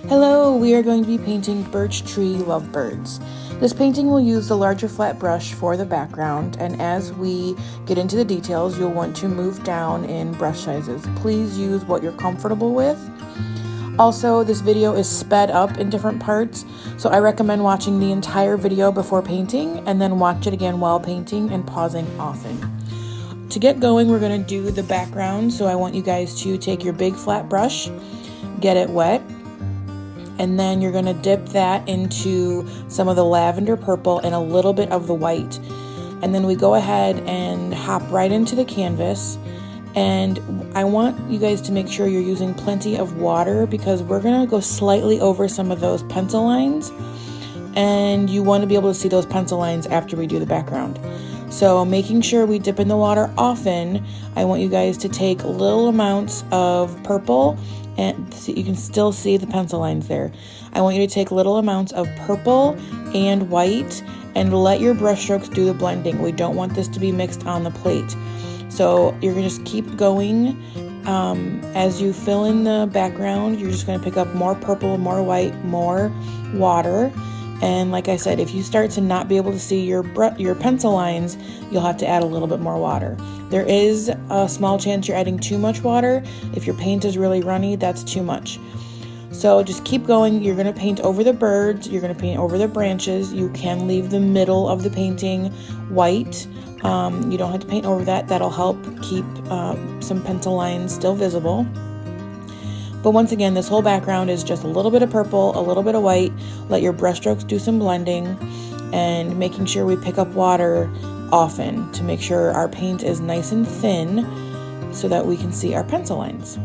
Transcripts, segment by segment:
Hello, we are going to be painting Birch Tree Lovebirds. This painting will use the larger flat brush for the background, and as we get into the details, you'll want to move down in brush sizes. Please use what you're comfortable with. Also, this video is sped up in different parts, so I recommend watching the entire video before painting and then watch it again while painting and pausing often. To get going, we're going to do the background, so I want you guys to take your big flat brush, get it wet, and then you're going to dip that into some of the lavender purple and a little bit of the white. And then we go ahead and hop right into the canvas. And I want you guys to make sure you're using plenty of water because we're going to go slightly over some of those pencil lines. And you want to be able to see those pencil lines after we do the background. So making sure we dip in the water often, I want you guys to take little amounts of purple, and you can still see the pencil lines there. I want you to take little amounts of purple and white and let your brush strokes do the blending. We don't want this to be mixed on the plate. So you're going to just keep going. As you fill in the background, you're just going to pick up more purple, more white, more water. And like I said, if you start to not be able to see your pencil lines, you'll have to add a little bit more water. There is a small chance you're adding too much water. If your paint is really runny, that's too much. So just keep going. You're going to paint over the birds. You're going to paint over the branches. You can leave the middle of the painting white. You don't have to paint over that. That'll help keep some pencil lines still visible. But once again, this whole background is just a little bit of purple, a little bit of white. Let your brush strokes do some blending and making sure we pick up water often to make sure our paint is nice and thin so that we can see our pencil lines.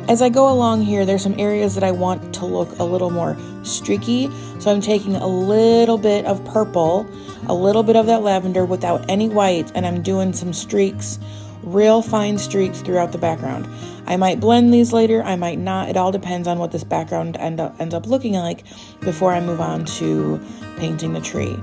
As I go along here, there's some areas that I want to look a little more streaky. So I'm taking a little bit of purple, a little bit of that lavender without any white, and I'm doing some streaks, real fine streaks throughout the background. I might blend these later, I might not. It all depends on what this background ends up looking like before I move on to painting the tree.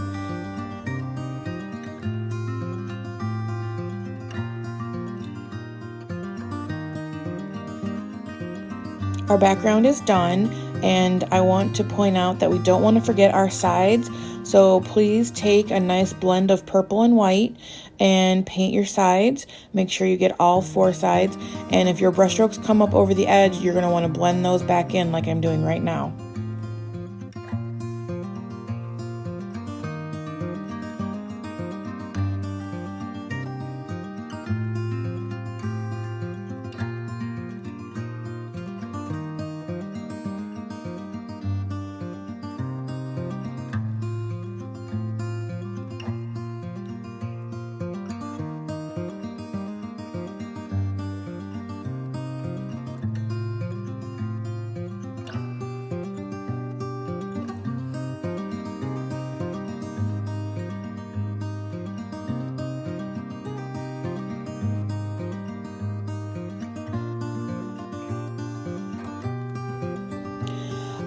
Our background is done, and I want to point out that we don't want to forget our sides. So please take a nice blend of purple and white and paint your sides. Make sure you get all four sides. And if your brush strokes come up over the edge, you're going to want to blend those back in like I'm doing right now.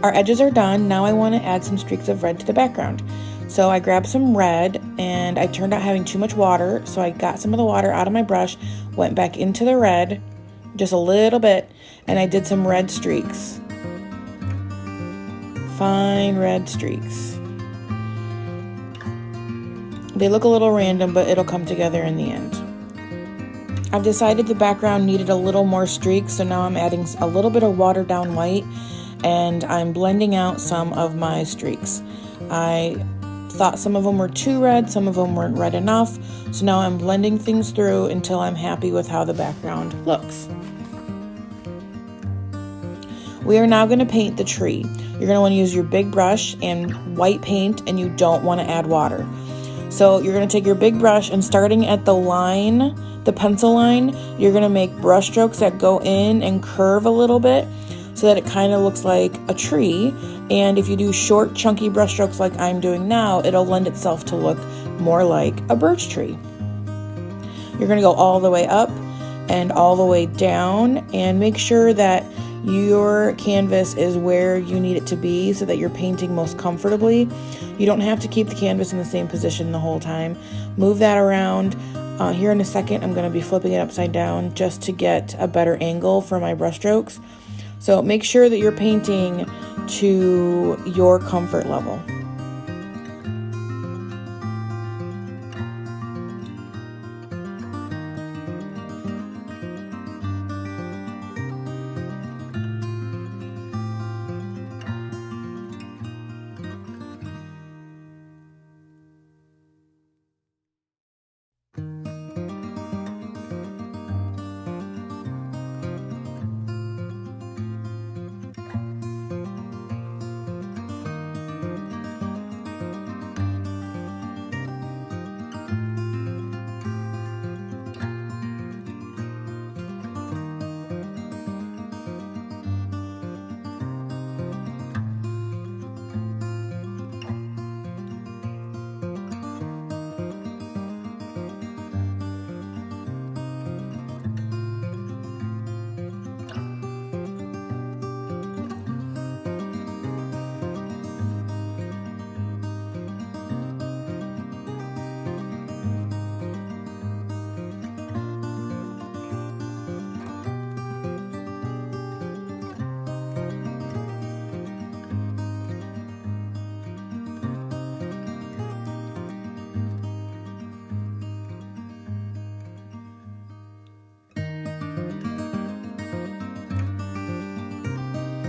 Our edges are done. Now I want to add some streaks of red to the background. So I grabbed some red and I turned out having too much water. So I got some of the water out of my brush, went back into the red, just a little bit, and I did some red streaks. Fine red streaks. They look a little random, but it'll come together in the end. I've decided the background needed a little more streaks, so now I'm adding a little bit of watered down white and I'm blending out some of my streaks. I thought some of them were too red, some of them weren't red enough, so now I'm blending things through until I'm happy with how the background looks. We are now going to paint the tree. You're going to want to use your big brush and white paint, and you don't want to add water. So you're going to take your big brush and starting at the line, the pencil line, you're going to make brush strokes that go in and curve a little bit, so that it kind of looks like a tree. And if you do short, chunky brush strokes like I'm doing now, it'll lend itself to look more like a birch tree. You're going to go all the way up and all the way down, and make sure that your canvas is where you need it to be so that you're painting most comfortably. You don't have to keep the canvas in the same position the whole time. Move that around. Here in a second, I'm going to be flipping it upside down just to get a better angle for my brush strokes. So make sure that you're painting to your comfort level.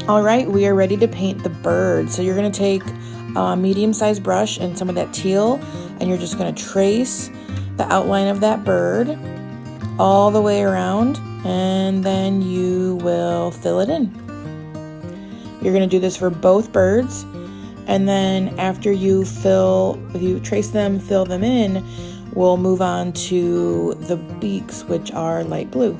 All right, we are ready to paint the bird. So you're gonna take a medium-sized brush and some of that teal, and you're just gonna trace the outline of that bird all the way around, and then you will fill it in. You're gonna do this for both birds, and then after you trace them, fill them in, we'll move on to the beaks, which are light blue.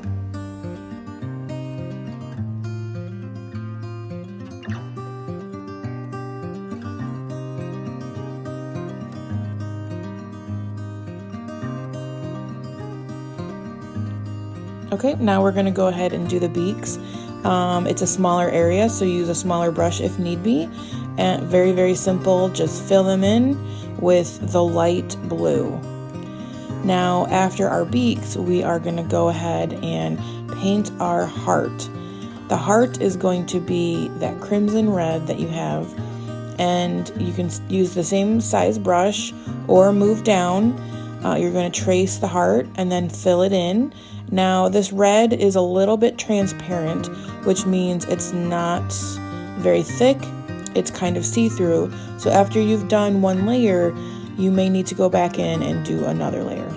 Okay, now we're gonna go ahead and do the beaks. It's a smaller area, so use a smaller brush if need be. And very, very simple, just fill them in with the light blue. Now, after our beaks, we are gonna go ahead and paint our heart. The heart is going to be that crimson red that you have, and you can use the same size brush or move down. You're gonna trace the heart and then fill it in. Now this red is a little bit transparent, which means it's not very thick, it's kind of see-through. So after you've done one layer, you may need to go back in and do another layer.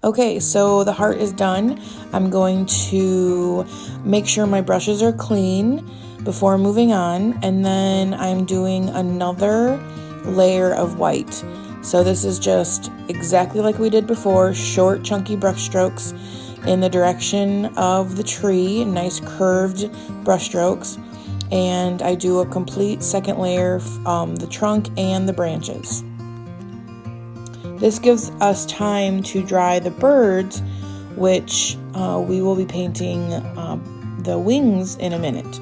Okay, so the heart is done. I'm going to make sure my brushes are clean before moving on, and then I'm doing another layer of white. So this is just exactly like we did before, short chunky brush strokes in the direction of the tree, nice curved brush strokes, and I do a complete second layer, the trunk and the branches. This gives us time to dry the birds, which we will be painting the wings in a minute.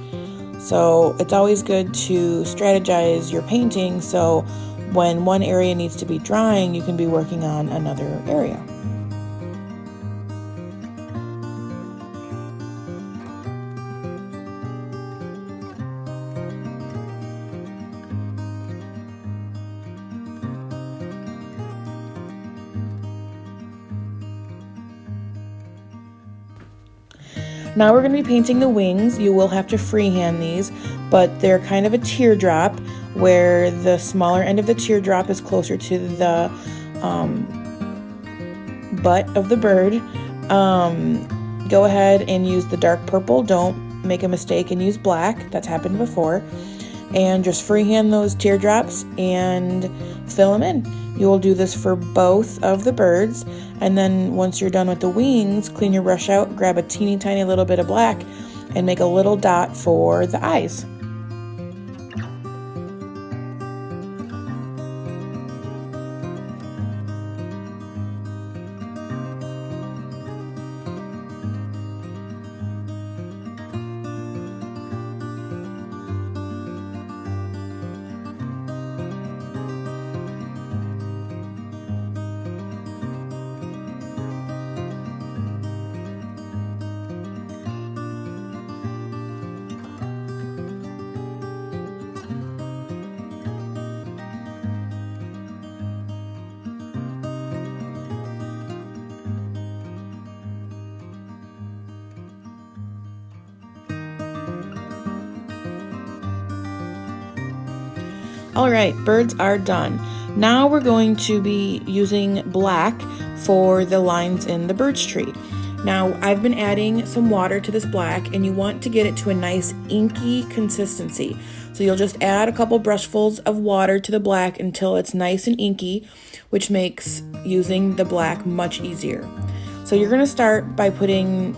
So it's always good to strategize your painting, so when one area needs to be drying, you can be working on another area. Now we're going to be painting the wings. You will have to freehand these, but they're kind of a teardrop, where the smaller end of the teardrop is closer to the butt of the bird. Go ahead and use the dark purple. Don't make a mistake and use black. That's happened before. And just freehand those teardrops and fill them in. You will do this for both of the birds, and then once you're done with the wings, clean your brush out, grab a teeny tiny little bit of black, and make a little dot for the eyes. All right, birds are done. Now we're going to be using black for the lines in the birch tree. Now I've been adding some water to this black, and you want to get it to a nice inky consistency. So you'll just add a couple brushfuls of water to the black until it's nice and inky, which makes using the black much easier. So you're going to start by putting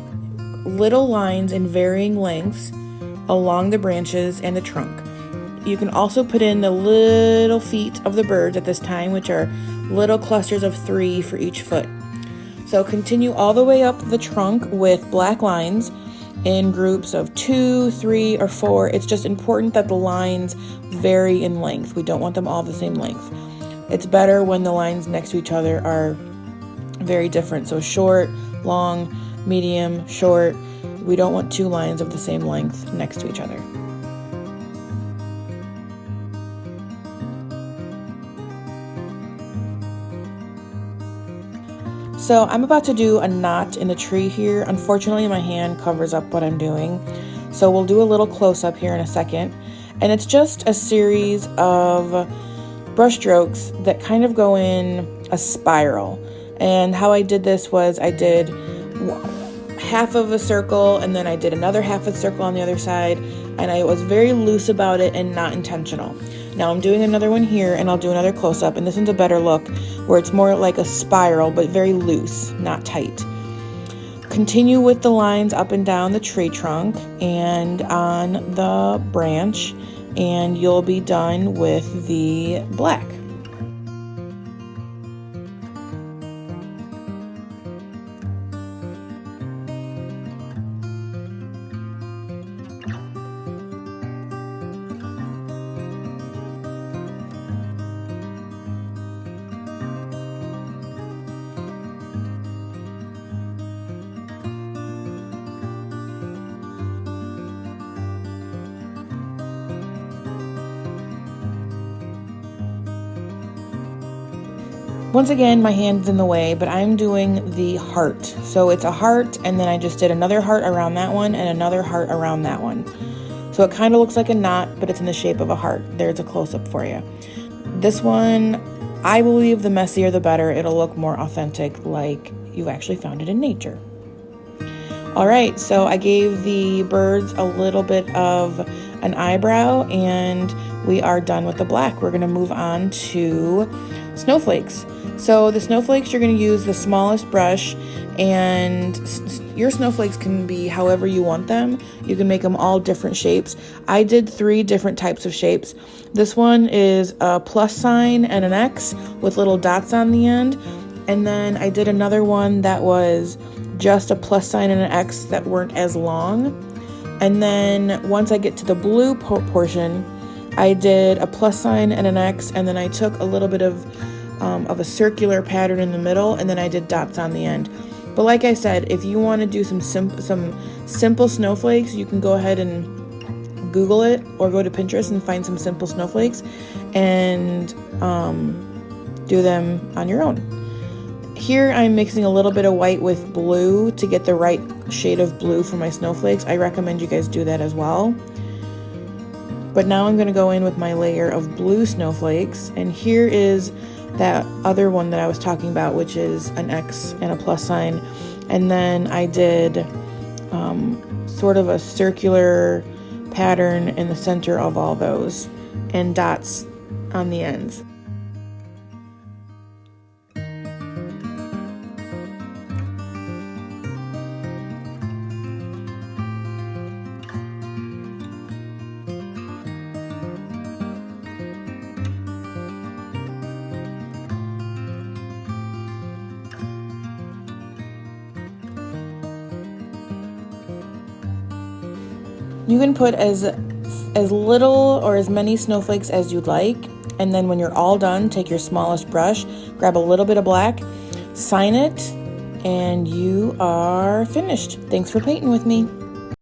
little lines in varying lengths along the branches and the trunk. You can also put in the little feet of the birds at this time, which are little clusters of 3 for each foot. So continue all the way up the trunk with black lines in groups of 2, 3, or 4. It's just important that the lines vary in length. We don't want them all the same length. It's better when the lines next to each other are very different. So short, long, medium, short. We don't want 2 lines of the same length next to each other. So I'm about to do a knot in the tree here. Unfortunately, my hand covers up what I'm doing. So we'll do a little close-up here in a second. And it's just a series of brush strokes that kind of go in a spiral. And how I did this was I did half of a circle, and then I did another half of a circle on the other side. And I was very loose about it and not intentional. Now I'm doing another one here, and I'll do another close-up, and this one's a better look where it's more like a spiral but very loose, not tight. Continue with the lines up and down the tree trunk and on the branch, and you'll be done with the black. Once again, my hand's in the way, but I'm doing the heart. So it's a heart, and then I just did another heart around that one and another heart around that one. So it kind of looks like a knot, but it's in the shape of a heart. There's a close-up for you. This one, I believe the messier the better. It'll look more authentic, like you actually found it in nature. All right, so I gave the birds a little bit of an eyebrow, and we are done with the black. We're gonna move on to snowflakes. So the snowflakes, you're going to use the smallest brush, and your snowflakes can be however you want them. You can make them all different shapes. I did 3 different types of shapes. This one is a plus sign and an X with little dots on the end. And then I did another one that was just a plus sign and an X that weren't as long. And then once I get to the blue portion, I did a plus sign and an X, and then I took a little bit of a circular pattern in the middle, and then I did dots on the end. But like I said, if you want to do some simple snowflakes, you can go ahead and Google it or go to Pinterest and find some simple snowflakes and do them on your own. Here I'm mixing a little bit of white with blue to get the right shade of blue for my snowflakes. I recommend you guys do that as well. But now I'm going to go in with my layer of blue snowflakes, and here is that other one that I was talking about, which is an X and a plus sign. And then I did sort of a circular pattern in the center of all those and dots on the ends. You can put as little or as many snowflakes as you'd like, and then when you're all done, take your smallest brush, grab a little bit of black, sign it, and you are finished. Thanks for painting with me.